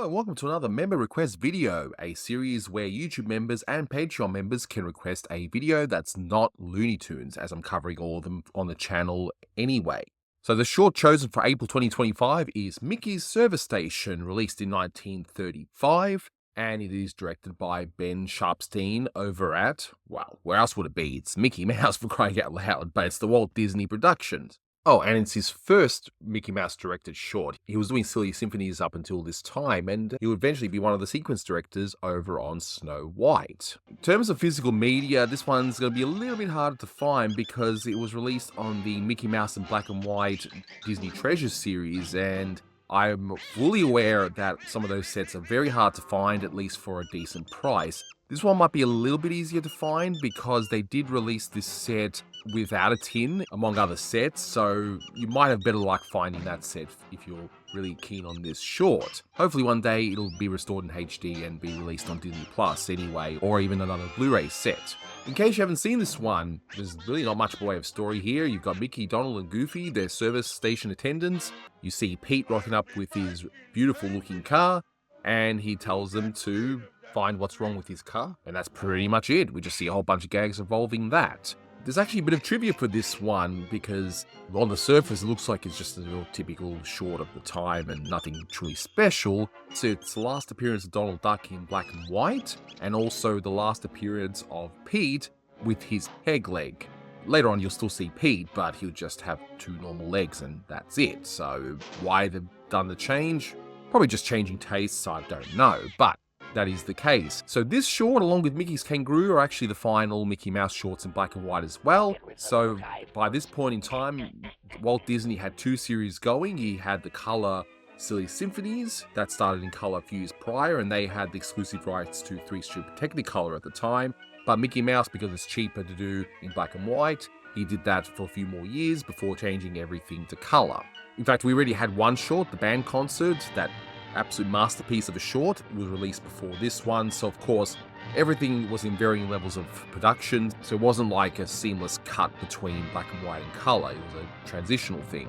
Hello, welcome to another member request video, a series where YouTube members and Patreon members can request a video that's not Looney Tunes, as I'm covering all of them on the channel anyway. So the short chosen for April 2025 is Mickey's Service Station, released in 1935, and it is directed by Ben Sharpstein over at, well, where else would it be? It's Mickey Mouse, for crying out loud, but it's the Walt Disney Productions. Oh, and it's his first Mickey Mouse directed short. He was doing Silly Symphonies up until this time, and he would eventually be one of the sequence directors over on Snow White. In terms of physical media, this one's going to be a little bit harder to find because it was released on the Mickey Mouse in Black and White Disney Treasures series, and I'm fully aware that some of those sets are very hard to find, at least for a decent price. This one might be a little bit easier to find because they did release this set without a tin, among other sets, so you might have better luck finding that set if you're really keen on this short. Hopefully one day it'll be restored in HD and be released on Disney Plus anyway, or even another Blu-ray set. In case you haven't seen this one, there's really not much by way of story here. You've got Mickey, Donald, and Goofy, their service station attendants. You see Pete rocking up with his beautiful looking car, and he tells them to find what's wrong with his car, and that's pretty much it. We just see a whole bunch of gags involving that. There's actually a bit of trivia for this one because on the surface it looks like it's just a real typical short of the time and nothing truly special. So it's the last appearance of Donald Duck in black and white, and also the last appearance of Pete with his peg leg. Later on you'll still see Pete, but he'll just have two normal legs and that's it. So why they've done the change? Probably just changing tastes, I don't know, but that is the case. So this short, along with Mickey's Kangaroo, are actually the final Mickey Mouse shorts in black and white as well. So by this point in time, Walt Disney had two series going. He had the color Silly Symphonies, that started in color a few years prior, and they had the exclusive rights to 3-strip Technicolor at the time. But Mickey Mouse, because it's cheaper to do in black and white, he did that for a few more years before changing everything to color. In fact, we already had one short, the band concert, that absolute masterpiece of a short, was released before this one, so of course everything was in varying levels of production, so it wasn't like a seamless cut between black and white and color. It was a transitional thing.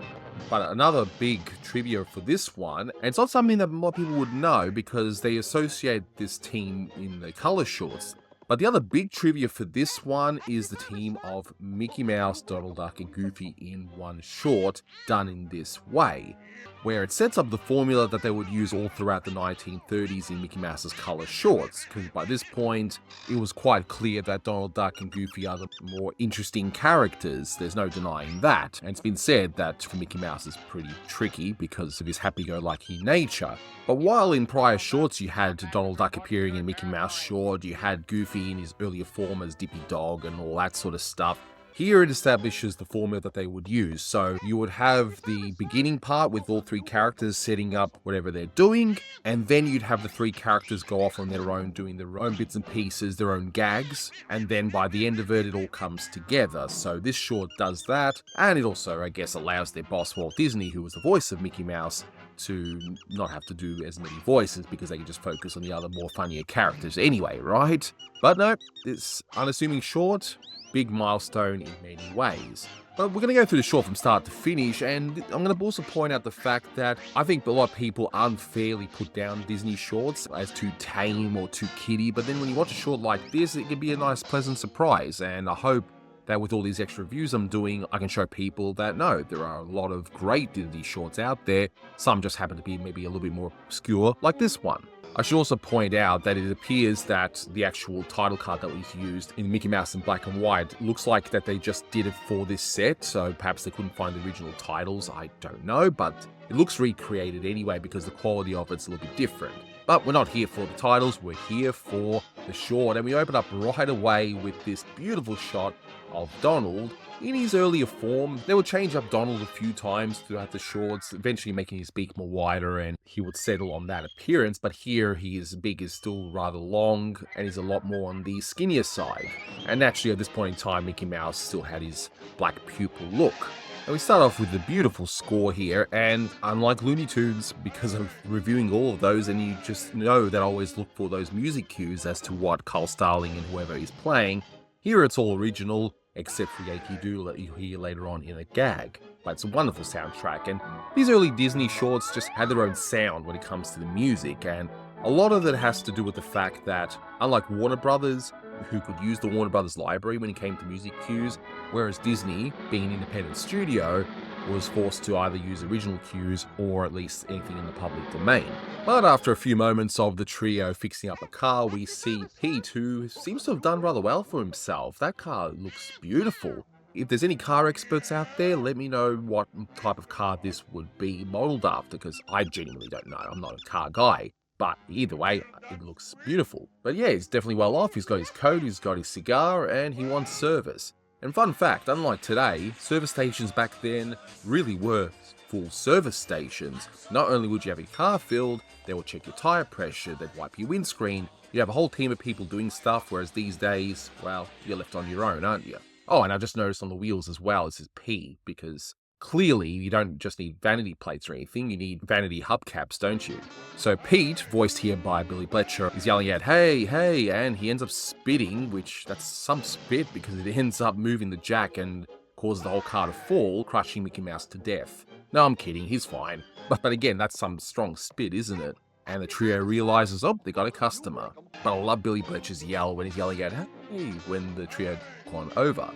But another big trivia for this one, and it's not something that a lot of people would know because they associate this team in the color shorts, but the other big trivia for this one is the team of Mickey Mouse, Donald Duck, and Goofy in one short, done in this way, where it sets up the formula that they would use all throughout the 1930s in Mickey Mouse's color shorts, because by this point, it was quite clear that Donald Duck and Goofy are the more interesting characters. There's no denying that, and it's been said that for Mickey Mouse is pretty tricky because of his happy-go-lucky nature. But while in prior shorts you had Donald Duck appearing in Mickey Mouse short, you had Goofy in his earlier form as Dippy Dog and all that sort of stuff, here it establishes the formula that they would use. So you would have the beginning part with all three characters setting up whatever they're doing, and then you'd have the three characters go off on their own, doing their own bits and pieces, their own gags, and then by the end of it, it all comes together. So this short does that, and it also, I guess, allows their boss, Walt Disney, who was the voice of Mickey Mouse, to not have to do as many voices because they can just focus on the other more funnier characters anyway, right? But no, this unassuming short, big milestone in many ways. But we're going to go through the short from start to finish, and I'm going to also point out the fact that I think a lot of people unfairly put down Disney shorts as too tame or too kiddie, but then when you watch a short like this, it can be a nice pleasant surprise, and I hope that with all these extra reviews I'm doing, I can show people that no, there are a lot of great Disney shorts out there. Some just happen to be maybe a little bit more obscure, like this one. I should also point out that it appears that the actual title card that was used in Mickey Mouse in black and white looks like that they just did it for this set, so perhaps they couldn't find the original titles, I don't know, but it looks recreated anyway because the quality of it's a little bit different. But we're not here for the titles, we're here for the short, and we open up right away with this beautiful shot of Donald in his earlier form. They would change up Donald a few times throughout the shorts, eventually making his beak more wider, and he would settle on that appearance, but here his beak is still rather long, and he's a lot more on the skinnier side. And naturally at this point in time, Mickey Mouse still had his black pupil look. And we start off with the beautiful score here, and unlike Looney Tunes, because I'm reviewing all of those, and you just know that I always look for those music cues as to what Carl Starling and whoever is playing, here it's all original. except for Yankee Doodle that you hear later on in a gag. But it's a wonderful soundtrack, and these early Disney shorts just had their own sound when it comes to the music, and a lot of it has to do with the fact that, unlike Warner Brothers, who could use the Warner Brothers library when it came to music cues, whereas Disney, being an independent studio, was forced to either use original cues or at least anything in the public domain. But after a few moments of the trio fixing up a car, we see Pete, who seems to have done rather well for himself. That car looks beautiful. If there's any car experts out there, let me know what type of car this would be modeled after, because I genuinely don't know. I'm not a car guy. But either way, it looks beautiful. But yeah, he's definitely well off. He's got his coat, he's got his cigar, and he wants service. And fun fact, unlike today, service stations back then really were full service stations. Not only would you have your car filled, they would check your tire pressure, they'd wipe your windscreen. You have a whole team of people doing stuff, whereas these days, well, you're left on your own, aren't you? Oh, and I just noticed on the wheels as well, it says P, because clearly you don't just need vanity plates or anything, you need vanity hubcaps, don't you? So Pete, voiced here by Billy Bletcher, is yelling out, "Hey, hey," and he ends up spitting, which that's some spit because it ends up moving the jack and causes the whole car to fall, crushing Mickey Mouse to death. No, I'm kidding, he's fine. But again, that's some strong spit, isn't it? And the trio realizes, oh, they got a customer. But I love Billy Bletcher's yell when he's yelling out, "Hey," when the trio gone over.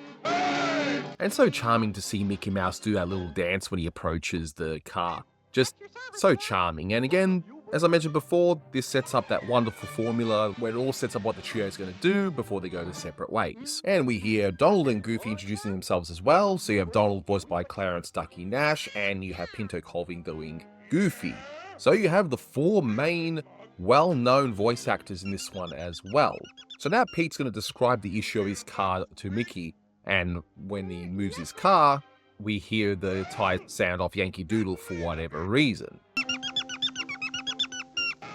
And it's so charming to see Mickey Mouse do that little dance when he approaches the car. Just so charming. And again, as I mentioned before, this sets up that wonderful formula where it all sets up what the trio is going to do before they go their separate ways. And we hear Donald and Goofy introducing themselves as well. So you have Donald voiced by Clarence Ducky Nash, and you have Pinto Colvin doing Goofy. So you have the four main well-known voice actors in this one as well. So now Pete's going to describe the issue of his car to Mickey, and when he moves his car, we hear the tire sound off Yankee Doodle for whatever reason.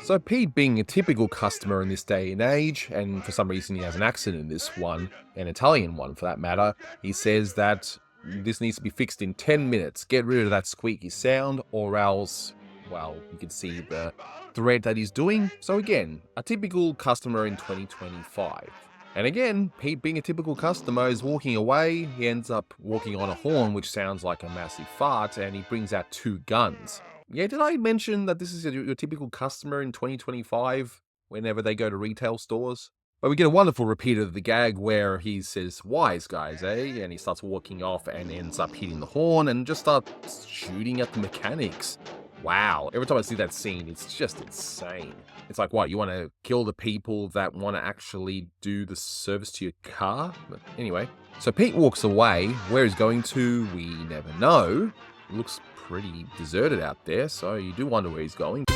So Pete, being a typical customer in this day and age, and for some reason he has an accent in this one, an Italian one for that matter, he says that this needs to be fixed in 10 minutes. Get rid of that squeaky sound, or else, well, you can see the thread that he's doing. So again, a typical customer in 2025. And again, Pete, being a typical customer, is walking away. He ends up walking on a horn, which sounds like a massive fart, and he brings out two guns. Yeah, did I mention that this is your typical customer in 2025 whenever they go to retail stores? But we get a wonderful repeat of the gag where he says, "Wise guys, eh?" And he starts walking off and ends up hitting the horn and just starts shooting at the mechanics. Wow, every time I see that scene, it's just insane. It's like, what, you want to kill the people that want to actually do the service to your car? But anyway, so Pete walks away. Where he's going to, we never know. It looks pretty deserted out there, so you do wonder where he's going.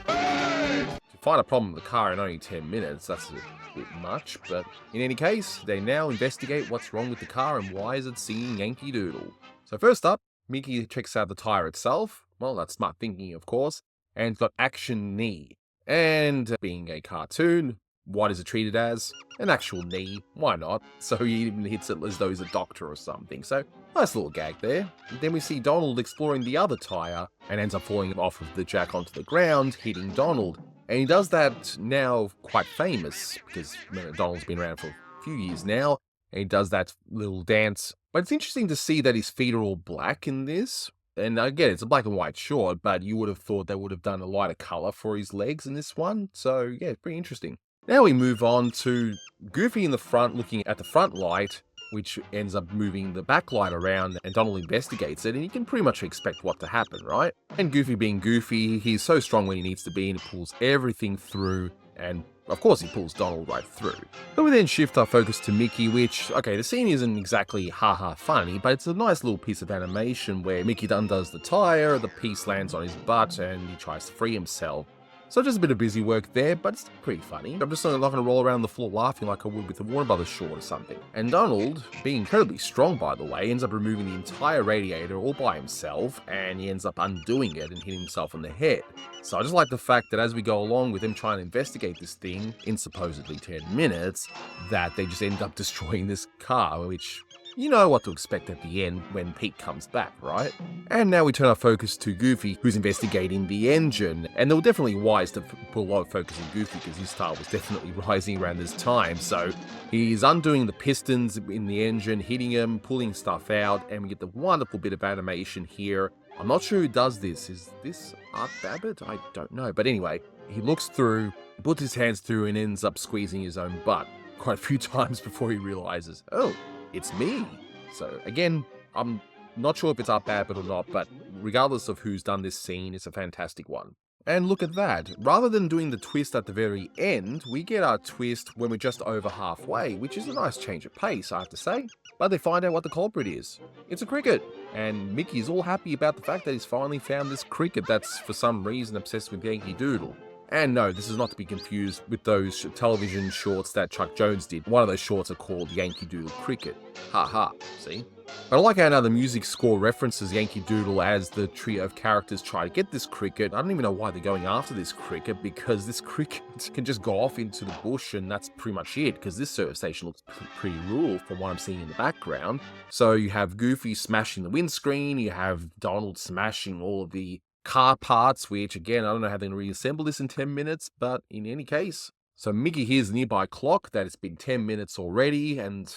To find a problem with the car in only 10 minutes, that's a bit much, but in any case, they now investigate what's wrong with the car and why is it singing Yankee Doodle. So first up, Mickey checks out the tire itself. Well, that's smart thinking, of course. And it's got action knee. And being a cartoon, what is it treated as? An actual knee. Why not? So he even hits it as though he's a doctor or something. So nice little gag there. And then we see Donald exploring the other tire and ends up falling off of the jack onto the ground, hitting Donald. And he does that now quite famous because Donald's been around for a few years now. And he does that little dance. But it's interesting to see that his feet are all black in this. And again, it's a black and white short, but you would have thought they would have done a lighter color for his legs in this one. So yeah, it's pretty interesting. Now we move on to Goofy in the front looking at the front light, which ends up moving the back light around, and Donald investigates it, and you can pretty much expect what to happen, right? And Goofy being Goofy, he's so strong when he needs to be, and he pulls everything through, and of course he pulls Donald right through. But we then shift our focus to Mickey, which, okay, the scene isn't exactly haha funny, but it's a nice little piece of animation where Mickey undoes the tire, the piece lands on his butt, and he tries to free himself. So just a bit of busy work there, but it's pretty funny. I'm just not going to roll around the floor laughing like I would with a Warner Brothers short or something. And Donald, being incredibly strong by the way, ends up removing the entire radiator all by himself, and he ends up undoing it and hitting himself on the head. So I just like the fact that as we go along with him trying to investigate this thing in supposedly 10 minutes, that they just end up destroying this car, which, You know what to expect at the end when Pete comes back, right? And now we turn our focus to Goofy, who's investigating the engine, and they were definitely wise to put a lot of focus on Goofy because his star was definitely rising around this time. So he's undoing the pistons in the engine, hitting them, pulling stuff out, and we get the wonderful bit of animation here. I'm not sure who does this. Is this Art Babbitt? I don't know. But anyway, he looks through, puts his hands through, and ends up squeezing his own butt quite a few times before he realizes, oh, it's me. So again, I'm not sure if it's Art Babbitt or not, but regardless of who's done this scene, it's a fantastic one. And look at that. Rather than doing the twist at the very end, we get our twist when we're just over halfway, which is a nice change of pace, I have to say. But they find out what the culprit is. It's a cricket. And Mickey's all happy about the fact that he's finally found this cricket that's for some reason obsessed with Yankee Doodle. And no, this is not to be confused with those television shorts that Chuck Jones did. One of those shorts are called Yankee Doodle Cricket. Ha ha, see? But I like how now the music score references Yankee Doodle as the trio of characters try to get this cricket. I don't even know why they're going after this cricket, because this cricket can just go off into the bush and that's pretty much it, because this service station looks pretty rural from what I'm seeing in the background. So you have Goofy smashing the windscreen, you have Donald smashing all of the car parts, which again, I don't know how they're going to reassemble this in 10 minutes, but in any case. So Mickey hears the nearby clock that it's been 10 minutes already, and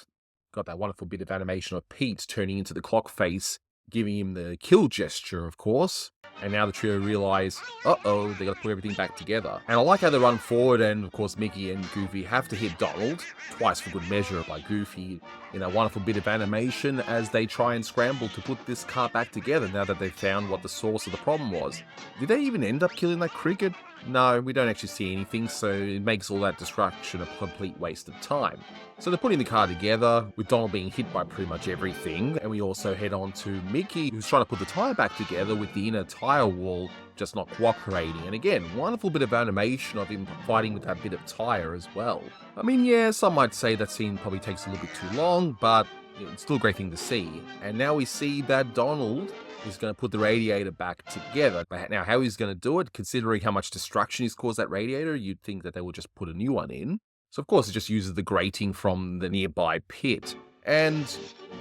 got that wonderful bit of animation of Pete turning into the clock face, giving him the kill gesture, of course. And now the trio realize, uh-oh, they got to put everything back together. And I like how they run forward, and of course Mickey and Goofy have to hit Donald, twice for good measure by Goofy, in a wonderful bit of animation as they try and scramble to put this car back together now that they've found what the source of the problem was. Did they even end up killing that cricket? No, we don't actually see anything, so it makes all that destruction a complete waste of time. So they're putting the car together, with Donald being hit by pretty much everything, and we also head on to Mickey, who's trying to put the tyre back together with the inner tyre wall just not cooperating. And again, wonderful bit of animation of him fighting with that bit of tyre as well. I mean, yeah, some might say that scene probably takes a little bit too long, but it's still a great thing to see. And now we see that Donald is going to put the radiator back together. But now how he's going to do it, considering how much destruction he's caused that radiator, you'd think that they will just put a new one in. So of course it just uses the grating from the nearby pit. And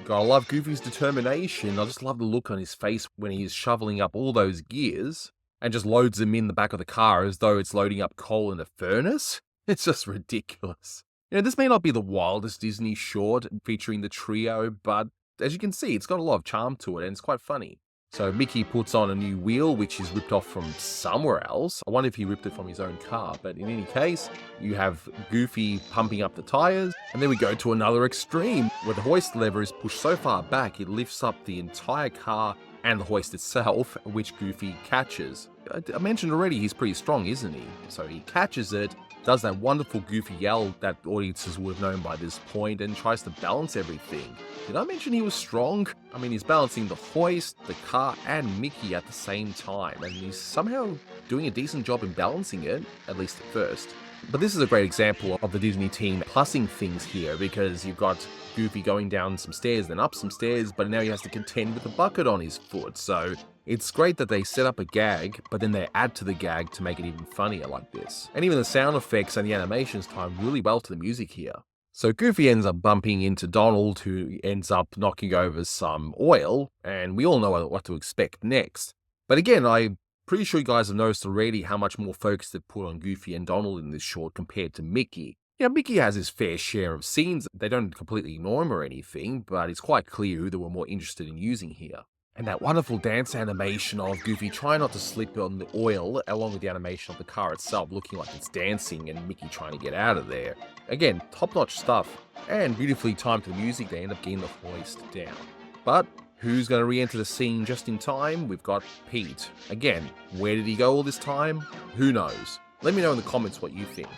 gotta love Goofy's determination. I just love the look on his face when he's shoveling up all those gears and just loads them in the back of the car as though it's loading up coal in a furnace. It's just ridiculous. You know, this may not be the wildest Disney short featuring the trio, but as you can see, it's got a lot of charm to it and it's quite funny. So Mickey puts on a new wheel, which is ripped off from somewhere else. I wonder if he ripped it from his own car, but in any case, you have Goofy pumping up the tires, and then we go to another extreme, where the hoist lever is pushed so far back, it lifts up the entire car and the hoist itself, which Goofy catches. I mentioned already he's pretty strong, isn't he? So he catches it, does that wonderful Goofy yell that audiences would have known by this point, and tries to balance everything. Did I mention he was strong? I mean, he's balancing the hoist, the car, and Mickey at the same time, and he's somehow doing a decent job in balancing it, at least at first. But this is a great example of the Disney team plussing things here, because you've got Goofy going down some stairs, then up some stairs, but now he has to contend with a bucket on his foot. So it's great that they set up a gag, but then they add to the gag to make it even funnier like this. And even the sound effects and the animations tie really well to the music here. So Goofy ends up bumping into Donald, who ends up knocking over some oil, and we all know what to expect next. But again, I'm pretty sure you guys have noticed already how much more focus they've put on Goofy and Donald in this short compared to Mickey. Yeah, Mickey has his fair share of scenes. They don't completely ignore him or anything, but it's quite clear who they were more interested in using here. And that wonderful dance animation of Goofy trying not to slip on the oil, along with the animation of the car itself looking like it's dancing and Mickey trying to get out of there. Again, top-notch stuff. And beautifully timed to the music, they end up getting the hoist down. But who's going to re-enter the scene just in time? We've got Pete. Again, where did he go all this time? Who knows? Let me know in the comments what you think.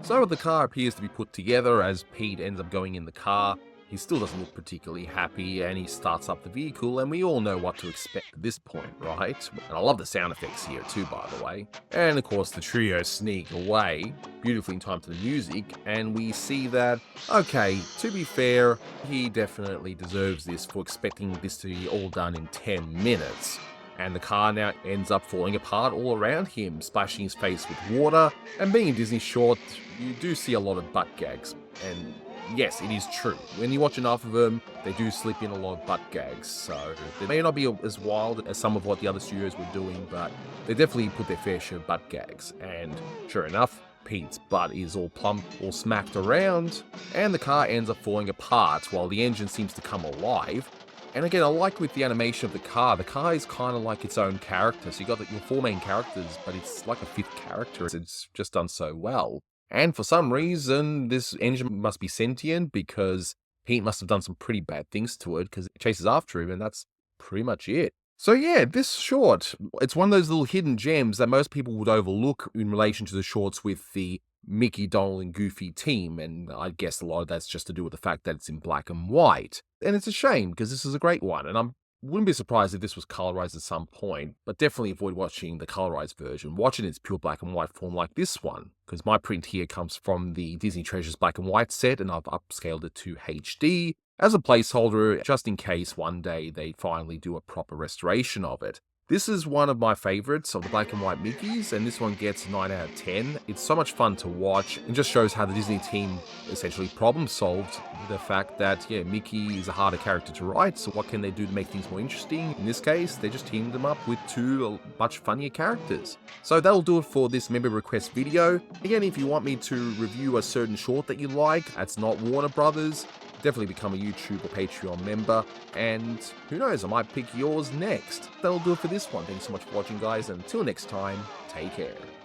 So the car appears to be put together as Pete ends up going in the car. He still doesn't look particularly happy, and he starts up the vehicle, and we all know what to expect at this point, right? And I love the sound effects here too, by the way. And of course the trio sneak away, beautifully in time to the music, and we see that, okay, to be fair, he definitely deserves this for expecting this to be all done in 10 minutes. And the car now ends up falling apart all around him, splashing his face with water. And being a Disney short, you do see a lot of butt gags. And yes, it is true. When you watch enough of them, they do slip in a lot of butt gags. So they may not be as wild as some of what the other studios were doing, but they definitely put their fair share of butt gags. And sure enough, Pete's butt is all plump, all smacked around, and the car ends up falling apart while the engine seems to come alive. And again, I like with the animation of the car is kind of like its own character. So you got your four main characters, but it's like a fifth character. It's just done so well. And for some reason, this engine must be sentient because Pete must have done some pretty bad things to it because it chases after him, and that's pretty much it. So yeah, this short, it's one of those little hidden gems that most people would overlook in relation to the shorts with the Mickey, Donald, and Goofy team, and I guess a lot of that's just to do with the fact that it's in black and white. And it's a shame, because this is a great one, and I wouldn't be surprised if this was colorized at some point, but definitely avoid watching the colorized version. Watch it in its pure black and white form like this one, because my print here comes from the Disney Treasures black and white set, and I've upscaled it to HD as a placeholder, just in case one day they finally do a proper restoration of it. This is one of my favorites of the black and white Mickeys, and this one gets 9 out of 10. It's so much fun to watch, and just shows how the Disney team essentially problem solved the fact that, yeah, Mickey is a harder character to write, so what can they do to make things more interesting? In this case, they just teamed them up with two much funnier characters. So that'll do it for this member request video. Again, if you want me to review a certain short that you like, that's not Warner Brothers, definitely become a YouTube or Patreon member, and who knows, I might pick yours next. That'll do it for this one. Thanks so much for watching, guys, and until next time, take care.